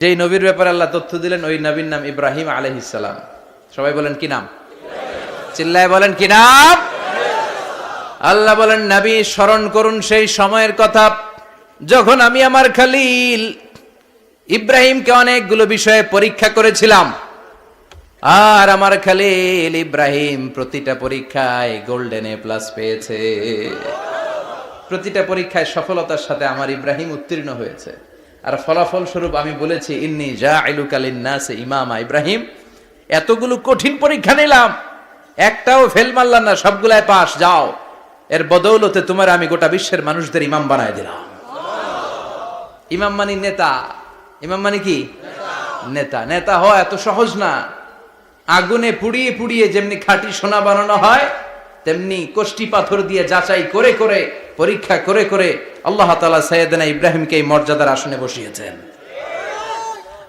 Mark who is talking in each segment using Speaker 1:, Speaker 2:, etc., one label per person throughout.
Speaker 1: যেই নবীর ব্যাপারে আল্লাহ তথ্য দিলেন ওই নবীর নাম ইব্রাহিম আলাইহিস সালাম। সবাই বলেন কি নাম? চিল্লায় বলেন কি নাম? আল্লাহ বলেন নবী স্মরণ করুন সেই সময়ের কথা যখন আমি আমার খলিল ইব্রাহিমকে অনেকগুলো বিষয়ে পরীক্ষা করেছিলাম, আর আমার খলিল ইব্রাহিম প্রতিটা পরীক্ষায় গোল্ডেন এ প্লাস পেয়েছে। প্রতিটা পরীক্ষায় সফলতার সাথে আমার ইব্রাহিম উত্তীর্ণ হয়েছে। আর ফলাফল স্বরূপ আমি বলেছি ইন্নী জাইলুকা লিন্নাসি ইমামা। ইব্রাহিম, এতগুলো কঠিন পরীক্ষা নিলাম, একটাও ফেল মারলাম না, সবগুলাই পাস। যাও, এর বদৌলতে তোমার আমি গোটা বিশ্বের মানুষদের ইমাম বানায় দিলাম। ইমাম মানে নেতা। ইমাম মানে কি? নেতা। নেতা হওয়া এত সহজ না। আগুনে পুড়িয়ে পুড়িয়ে যেমনি খাঁটি সোনা বানানো হয়, তেমনি কষ্টি পাথর দিয়ে যাচাই করে করে পরীক্ষা করে করে আল্লাহ তাআলা সাইয়েদনা ইব্রাহিমকে এই মর্যাদার আসনে বসিয়েছেন।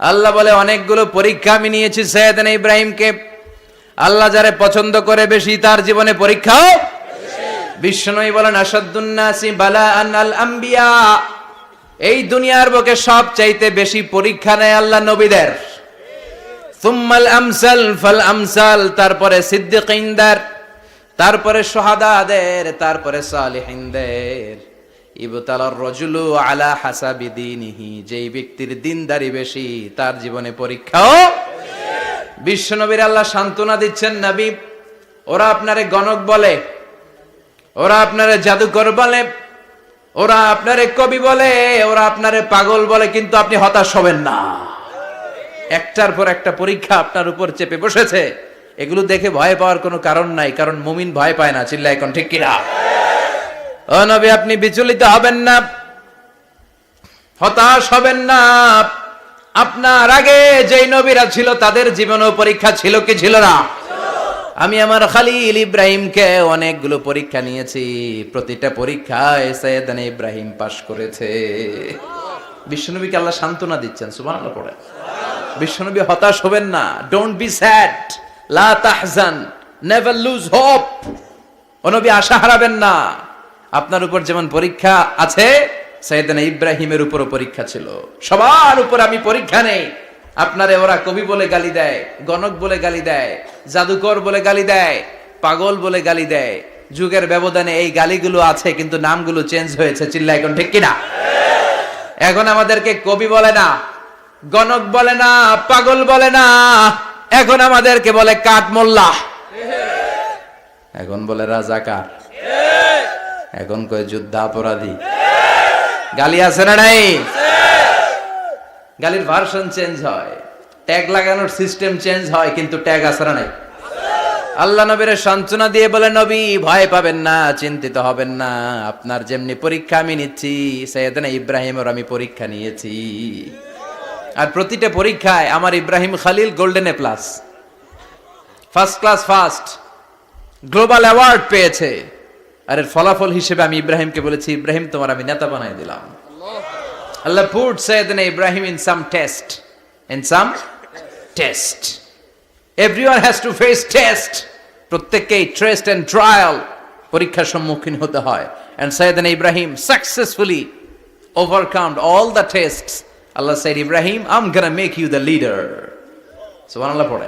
Speaker 1: আল্লাহ বলে অনেকগুলো পরীক্ষা আমি নিয়েছি সাইয়েদনা ইব্রাহিমকে। আল্লাহ যারে পছন্দ করে বেশি তার জীবনে পরীক্ষাও বিশ্বনবী বলেন আসাদুন নাসি বালাআন আল আম্বিয়া। এই দুনিয়ার বুকে সবচাইতে বেশি পরীক্ষা নেয় আল্লাহ নবীদের। সুম্মাল আমসাল ফাল আমসাল, তারপরে সিদ্দিকিনদের, তারপরে শুহাদাদের, তারপরে সালিহিনদের। ইবতালার রাজুলু আলা হাসাবি দীনিহি, যেই ব্যক্তির দিনদারি বেশি তার জীবনে পরীক্ষাও। বিশ্বনবীর আল্লাহ সান্ত্বনা দিচ্ছেন, নবী ওরা আপনারে গণক বলে, ওরা আপনারে জাদুকর বলে, ওরা আপনারে কবি বলে, ওরা আপনারে পাগল বলে, কিন্তু আপনি হতাশ হবেন না। একটার পর একটা পরীক্ষা আপনার উপর চেপে বসেছে। এগুলো দেখে ভয় পাওয়ার কোনো কারণ নাই, কারণ মুমিন ভয় পায় না। চিল্লায় এখন ঠিক কিনা? ও নবী, আপনি বিচলিত হবেন না, হতাশ হবেন না। আপনার আগে যেই নবীরা ছিল তাদের জীবনেও পরীক্ষা ছিল কি ছিল না? আমি আমার খলিল ইব্রাহিমকে অনেকগুলো পরীক্ষা নিয়েছি, প্রতিটা পরীক্ষায় সাইয়েদনা ইব্রাহিম পাশ করেছে। বিশ্বনবীকে আল্লাহ সান্ত্বনা দিচ্ছেন। সুবহানাল্লাহ পড়ে। বিশ্বনবী হতাশ হবেন না। ডোন্ট বি স্যাড, লা তাহজান, নেভার লুজ হোপ। ও নবী আশা হারাবেন না। আপনার উপর যেমন পরীক্ষা আছে, সাইয়েদনা ইব্রাহিমের উপরও পরীক্ষা ছিল। সবার উপর আমি পরীক্ষা নেই। আপনারে ওরা কবি বলে গালি দেয়, গণক বলে গালি দেয়, জাদুকর বলে গালি দেয়, পাগল বলে গালি দেয়। যুগের ব্যবধানে এই গালিগুলো আছে, কিন্তু নামগুলো চেঞ্জ হয়েছে। চিল্লা এখন ঠিক কিনা? এখন আমাদেরকে কবি বলে না, গণক বলে না, পাগল বলে না, এখন আমাদেরকে বলে কাঠ মোল্লা, এখন বলে রাজাকার, এখন কয় যুদ্ধাপরাধী। গালি আছে না নাই? গালির ভার্সন চেঞ্জ হয়, ট্যাগ লাগানোর সিস্টেম চেঞ্জ হয়, কিন্তু ট্যাগ আছে না নাই? আল্লাহ নবীর সান্ত্বনা দিয়ে বলে, নবী ভয় পাবেন না, চিন্তিত হবেন না। আপনার যেমনি পরীক্ষা আমি নিচ্ছি, সাইয়েদনা ইব্রাহিমের আমি পরীক্ষা নিয়েছি। আর প্রতিটা পরীক্ষায় আমার Ibrahim Khalil golden A plus, first class first, global award পেয়েছে। আর এর ফলাফল হিসেবে আমি ইব্রাহিমকে বলেছি, ইব্রাহিম তোমার আমি নেতা বানাই দিলাম। Allah put Sayyidina Ibrahim in some test. In some test. Everyone has to face test. প্রত্যেককেই টেস্ট এন্ড ট্রায়াল, পরীক্ষার সম্মুখীন হতে হয়। And Sayyidina Ibrahim successfully overcome all the tests. Allah said, Ibrahim, I'm gonna make you the leader. সুবহানাল্লাহ পড়ে।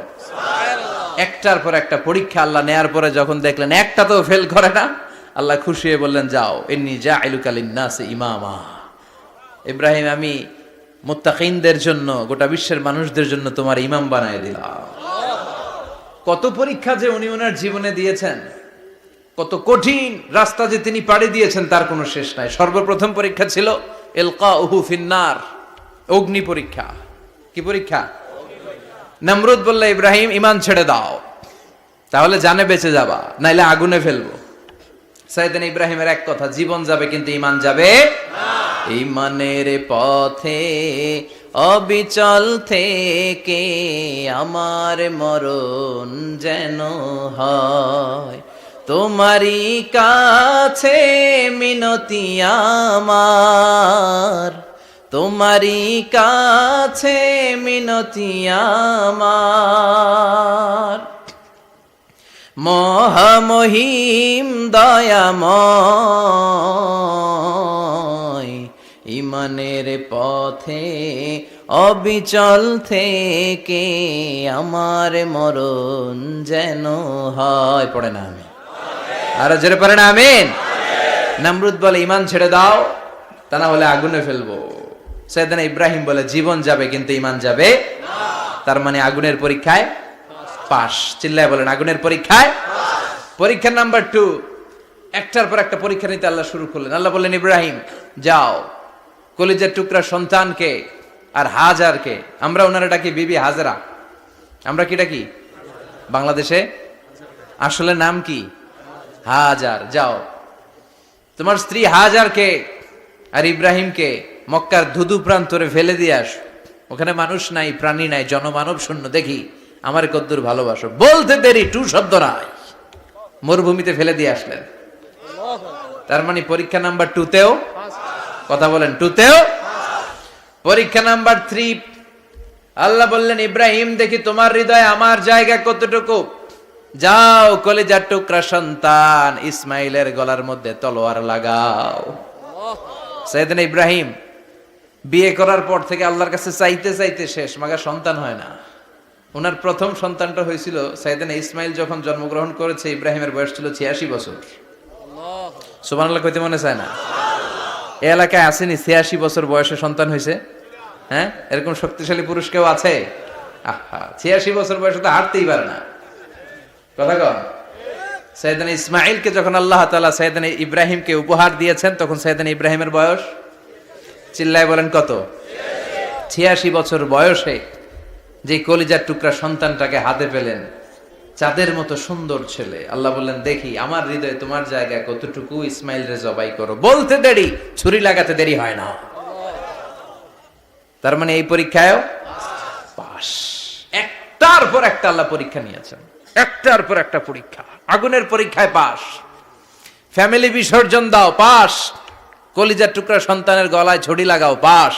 Speaker 1: একটার পর একটা পরীক্ষা আল্লাহ নেয়ার পরে যখন দেখলেন একটা তো ফেল করে না, আল্লাহ খুশি হয়ে বললেন, যাও, ইন্নী জাইলুকা লিন্নাসি ইমামা। ইব্রাহিম, আমি মুত্তাকিনদের জন্য, গোটা বিশ্বের মানুষদের জন্য তোমার ইমাম বানায় দিলাম। কত পরীক্ষা যে উনি ওনার জীবনে দিয়েছেন, কত কঠিন রাস্তা যে তিনি পাড়ি দিয়েছেন তার কোনো শেষ নাই। সর্বপ্রথম পরীক্ষা ছিল ইলকাউহু ফিন্নার, অগ্নি পরীক্ষা। কি পরীক্ষা? নমরুদ বলল, ইব্রাহিম ঈমান ছেড়ে দাও, তাহলে জানে বেঁচে যাবা, নাইলে আগুনে ফেলবো। সাইয়েদনা ইব্রাহিমের এক কথা, জীবন যাবে কিন্তু ঈমান যাবে না। ঈমানের পথে অবিচল থেকে আমার মরণ যেন হয়, তোমারই কাছে মিনতি আমার, তোমারই কাছে মিনতি আমার। মহামহিম দয়াময়, ঈমানের পথে অবিচল থেকে আমার মরণ যেন হয়। পড়ে না আমি আরো জোরে পড়ে না আমিন। নমরুদ বলে ঈমান ছেড়ে দাও, তা না হলে আগুনে ফেলবো। সাইয়েদনা ইব্রাহিম বলে জীবন যাবে কিন্তু ঈমান যাবে না। তার মানে আগুনের পরীক্ষায় পাস। চিল্লায় বলেন আগুনের পরীক্ষায়। পরীক্ষা নাম্বার 2, একটার পর একটা পরীক্ষা নিতে আল্লাহ শুরু করলেন। আল্লাহ বললেন ইব্রাহিম যাও, কলিজার টুকরা সন্তানকে আর হাজারকে, আমরা ওনারা ডাকি বিবি হাজরা, আমরা কি ডাকি বাংলাদেশে, আসলে নাম কি হাজার, যাও তোমার স্ত্রী হাজারকে আর ইব্রাহিমকে মক্কার ধুধু প্রান্তরে ফেলে দিয়ে আস। ওখানে মানুষ নাই, প্রাণী নাই, জনমানব শূন্য, দেখি আমার কদ্দুর ভালোবাসো। বলতে দেরি টু শব্দ নাই, মরুভূমিতে ফেলে দিয়ে আসলেন। তার মানে পরীক্ষা নাম্বার 2তেও, কথা বলেন 2তেও। পরীক্ষা নাম্বার 3, আল্লাহ বললেন ইব্রাহিম দেখি তোমার হৃদয়ে আমার জায়গা কতটুকু, যাও কলিজার টুকরা সন্তান ইসমাইলের গলার মধ্যে তলোয়ার লাগাও। সাইয়েদনা ইব্রাহিম বিয়ে করার পর থেকে আল্লাহর কাছে চাইতে চাইতে শেষ, মাগা সন্তান হয় না। ওনার প্রথম সন্তানটা হয়েছিল সাইয়েদনা ইসমাইল যখন জন্মগ্রহণ করেছে, ইব্রাহিমের বয়স ছিল 86 বছর। সুবহানাল্লাহ কইতে মনে চায় না? এই এলাকায় আসেনি 86 বছর বয়সে সন্তান হয়েছে? হ্যাঁ, এরকম শক্তিশালী পুরুষ কেউ আছে? আহা, 86 বছর বয়সে তো হাঁটতেই পারে না। কথা কন। সাইয়েদনা ইসমাইলকে যখন আল্লাহ তাআলা সাইয়েদনা ইব্রাহিমকে উপহার দিয়েছেন, তখন সাইয়েদনা ইব্রাহিমের বয়স, চিল্লায় বলেন কত? 86 বছর বয়সে যে কলিজার টুকরা সন্তানটাকে হাতে পেলেন, চাঁদের মতো সুন্দর ছেলে। আল্লাহ বললেন দেখি আমার হৃদয়ে তোমার জায়গা কতটুকু, ইসমাইল রে জবাই করো। বলতে দেরি, ছুরি লাগাতে দেরি হয় না। তার মানে এই পরীক্ষায়ও পাস। একটার পর একটা আল্লাহ পরীক্ষা নিয়েছেন, একটার পর একটা পরীক্ষা। আগুনের পরীক্ষায় পাস, ফ্যামিলি বিসর্জন দাও পাস, কলিজার টুকরা সন্তানের গলায় ছড়ি লাগাও পাস।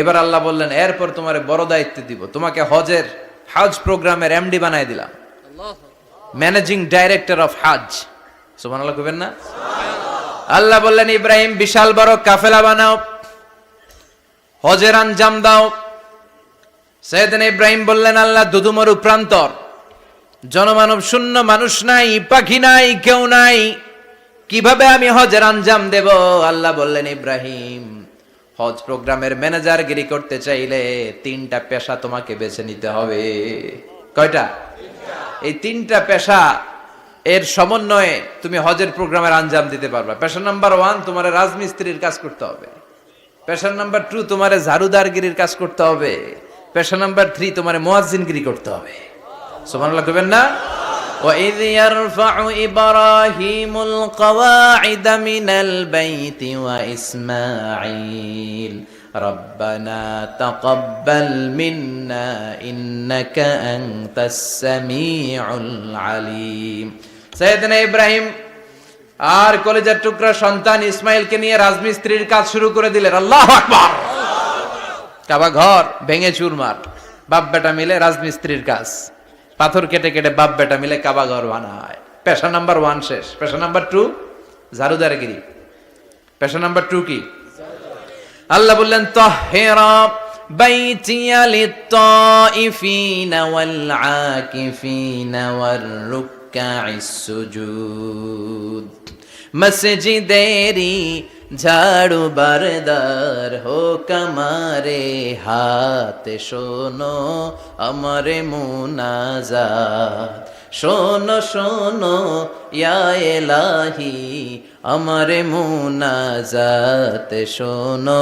Speaker 1: এবার আল্লাহ বললেন এরপর তোমার বড় দায়িত্ব দিব, তোমাকে হজ প্রোগ্রামের এমডি বানাই দিলাম, ম্যানেজিং ডাইরেক্টর অফ হজ। সুবহানাল্লাহ কইবেন না? আল্লাহ বললেন ইব্রাহিম বিশাল বড় কাফেলা বানাও, হজের আঞ্জাম দাও। সাইয়েদনা ইব্রাহিম বললেন আল্লাহ দুদুমরু প্রান্তর, জনমানব শূন্য, মানুষ নাই, পাখি নাই, কেউ নাই, কিভাবে আমি হজের আঞ্জাম দেব? আল্লাহ বললেন ইব্রাহিম হজ প্রোগ্রামের ম্যানেজারগিরি করতে চাইলে 3টা পেশা তোমাকে বেছে নিতে হবে। কয়টা? এই 3টা পেশা এর সমন্বয়ে তুমি হজের প্রোগ্রামের আঞ্জাম দিতে পারবে। পেশা নাম্বার 1 তোমার রাজমিস্ত্রির কাজ করতে হবে। পেশা নাম্বার 2 তোমার ঝাড়ুদারগিরির কাজ করতে হবে। পেশা নাম্বার 3 তোমার মুয়াজ্জিনগিরি করতে হবে। সুবহানাল্লাহ কইবেন না? وَإِذْ يَرْفَعُ إِبْرَاهِيمُ الْقَوَاعِدَ مِنَ الْبَيْتِ وَإِسْمَاعِيلُ رَبَّنَا تَقَبَّلْ مِنَّا إِنَّكَ أَنْتَ السَّمِيعُ الْعَلِيمُ। সাইয়েদনা ইব্রাহিম আর কলিজার টুকরা সন্তান ইসমাইলকে নিয়ে রাজমিস্ত্রির কাজ শুরু করে দিলেন। আল্লাহু আকবার। কাবা ঘর ভেঙে চুরমার, বাপ বেটা মিলে রাজমিস্ত্রির কাজ, পাথর কেটে কেটে বাপ বেটা মিলে কাবা ঘর বানায়। পেশা নাম্বার 1 শেষ। পেশা নাম্বার 2 ঝাড়ুদারগিরি। পেশা নাম্বার 2 কি? আল্লাহ বললেন তাহহিরা বাইতিয়া লিত-তাইফিনা ওয়াল আকিফিনা ওয়ার রুকআইস সুজুদ। মসজিদেরি ঝাড়ু বারদার হোক আমারে হাত, শোনো আমারে মুনাজাত, শোনো শোনো ইয়া ইলাহি আমারে মুনাজাত, শোনো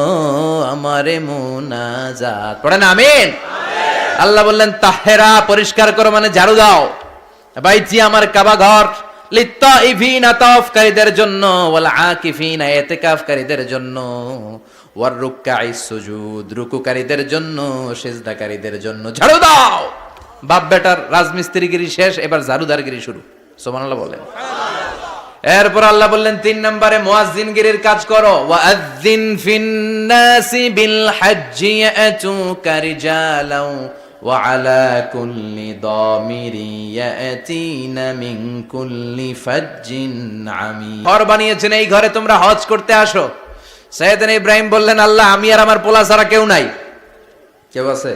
Speaker 1: আমারে মুনাজাত। পড়েন আমিন। আল্লাহ বললেন তাহেরা পরিষ্কার করো, মানে ঝাড়ু দাও। বাইতি আমার কাবা ঘর, লিত্তাইফিনা তাওয়াফকারীদের জন্য, ওয়াল আকিফিনা ইতিকাফকারীদের জন্য, ওয়ার রুকআইস সুজুদ রুকুকারীদের জন্য, সিজদাকারীদের জন্য। ঝাড়ু দাও। বাপ বেটার রাজমিস্ত্রিগিরি শেষ, এবার ঝাড়ুদারগিরি শুরু। সুবহানাল্লাহ বলেন। এরপর আল্লাহ বললেন 3 নম্বরে মুয়াজ্জিনগিরির কাজ করো। ওয়াআযযিন ফিন-নাসি বিল হজ্জি ইয়াতুকা রিজালাও ওয়া আলা কুল্লি দামিরি ইয়াতিনা মিন কুল্লি ফাজ্জিন আমিক। ঘর বানিয়েছেন, এই ঘরে তোমরা হজ করতে আসো। সাইয়েদনা ইব্রাহিম বললেন আল্লাহ আমি আর আমার পোলা ছাড়া কেউ নাই, কেউ আছে?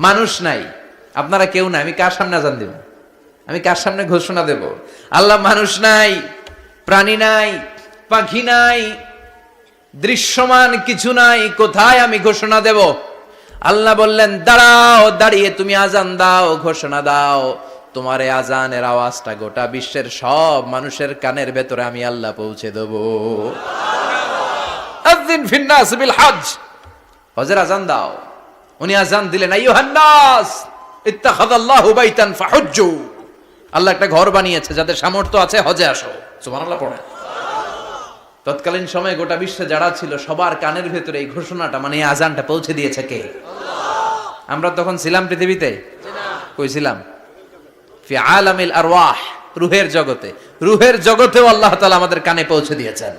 Speaker 1: মানুষ নাই, আপনারা কেউ নাই, আমি কার সামনে আজান দেব? আমি কার সামনে ঘোষণা দেব? আল্লাহ মানুষ নাই, প্রাণী নাই, পাখি নাই, দৃশ্যমান কিছু নাই, কোথায় আমি ঘোষণা দেব? আল্লাহ বললেন দাঁড়াও, দাঁড়িয়ে তুমি আজান দাও, ঘোষণা দাও। তোমার এই আজানের আওয়াজটা গোটা বিশ্বের সব মানুষের কানের ভেতরে আমি আল্লাহ পৌঁছে দেব। আযিন ফিন্নাস বিল হজ, হজের আজান দাও। উনি আজান দিলেন, আইয়ুহান নাস ইত্তাখাযাল্লাহু বাইতান ফাহুজ্জু, আল্লাহ একটা ঘর বানিয়েছে, যাদের সামর্থ্য আছে হজে আসো। সুবহানাল্লাহ পড়ে। তৎকালীন সময়ে গোটা বিশ্বে যারা ছিল সবার কানের ভেতরে এই ঘোষণাটা, মানে এই আজানটা পৌঁছে দিয়েছে কে? আমরা তখন ছিলাম পৃথিবীতে? কই ছিলাম? ফি আলামিল আরওয়াহ, রূহের জগতে। রূহের জগতেও আল্লাহ তাআলা আমাদের কানে পৌঁছে দিয়েছেন।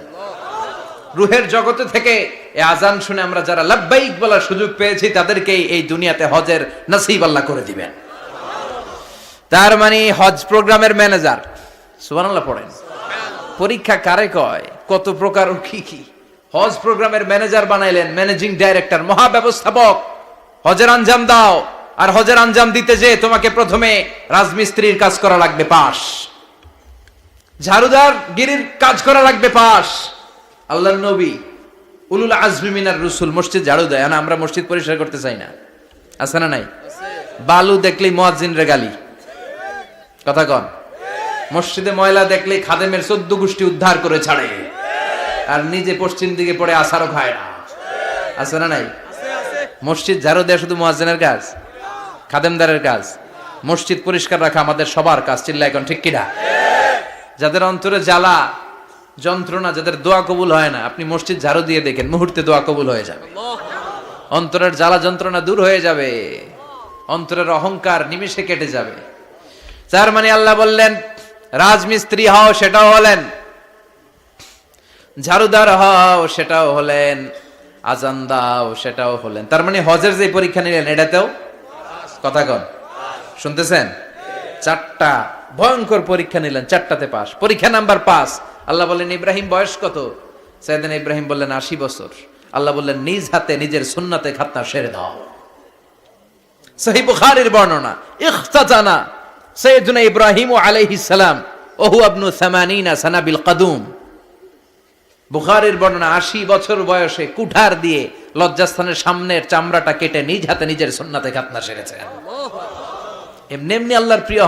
Speaker 1: রূহের জগতে থেকে এই আজান শুনে আমরা যারা লাব্বাইক বলার সুযোগ পেয়েছি, তাদেরকে এই দুনিয়াতে হজের নসিব আল্লাহ করে দিবেন। তার মানে হজ প্রোগ্রামের ম্যানেজার। সুবহানাল্লাহ পড়েন। পরীক্ষা কারে কয়? কত প্রকার ও কি কি। হজ প্রোগ্রামের ম্যানেজার বানাইলেন, ম্যানেজিং ডাইরেক্টর, মহাব্যবস্থাপক। হজের আঞ্জাম দাও, আর হজের আঞ্জাম দিতে যে তোমাকে প্রথমে রাজমিস্ত্রির কাজ করা লাগবে পাস, ঝাড়ুদার গিরির কাজ করা লাগবে পাস। আল্লাহর নবী উলুল আজমি মিনার রসুল মসজিদ ঝাড়ু দেয় না, আমরা মসজিদ পরিষ্কার করতে চাই না, আছে না নাই? বালু দেখলেই মুয়াজ্জিনরে গালি, কথা কন। মসজিদে ময়লা দেখলেই খাদেমের 14 গোষ্ঠী উদ্ধার করে ছাড়ে, আর নিজে পশ্চিম দিকে পড়ে আসারও খায় না, আছে না নাই? মসজিদ ঝাড়ু দেয়া শুধু মুয়াজ্জিনের কাজ? খাদেমদারের কাজ? মসজিদ পরিষ্কার রাখা আমাদের সবার কাজ। চিল্লা এখন ঠিক কিনা? যাদের অন্তরে জ্বালা যন্ত্রণা, যাদের দোয়া কবুল হয় না, আপনি মসজিদ ঝাড়ু দিয়ে দেখেন, মুহূর্তে দোয়া কবুল হয়ে যাবে। অন্তরের জ্বালা যন্ত্রণা দূর হয়ে যাবে, অন্তরের অহংকার নিমিষে কেটে যাবে। তার মানে আল্লাহ বললেন রাজমিস্ত্রি হও, সেটাও হলেন, ঝাড়ুদার হও, সেটাও হলেন, আজান দাও, সেটাও হলেন। তার মানে হজের যে পরীক্ষা নিলেন এটাতেও, কথা কন, শুনতেছেন? 4টা ভয়ঙ্কর পরীক্ষা নিলেন, 4টাতে পাস। পরীক্ষা নাম্বার 5। আল্লাহ বললেন ইব্রাহিম বয়স কত? সাইয়েদনা ইব্রাহিম বললেন 80 বছর। আল্লাহ বললেন নিজ হাতে নিজের সুন্নাতে খাতনা সেরে দাও। সহিহ বুখারীর বর্ণনা, ইখতাতানা সাইয়েদনা ইব্রাহিম আলাইহিস সালাম ওহু ইবনু 80 সানা বিল কদুম। বুখারীর বর্ণনা, 80 বছর বয়সে কুঠার দিয়ে লজ্জাস্থানের সামনের চামড়াটা কেটে নিজ হাতে নিজের সুন্নাতে খাতনা সেরেছেন। এমনি এমনি আল্লাহর প্রিয়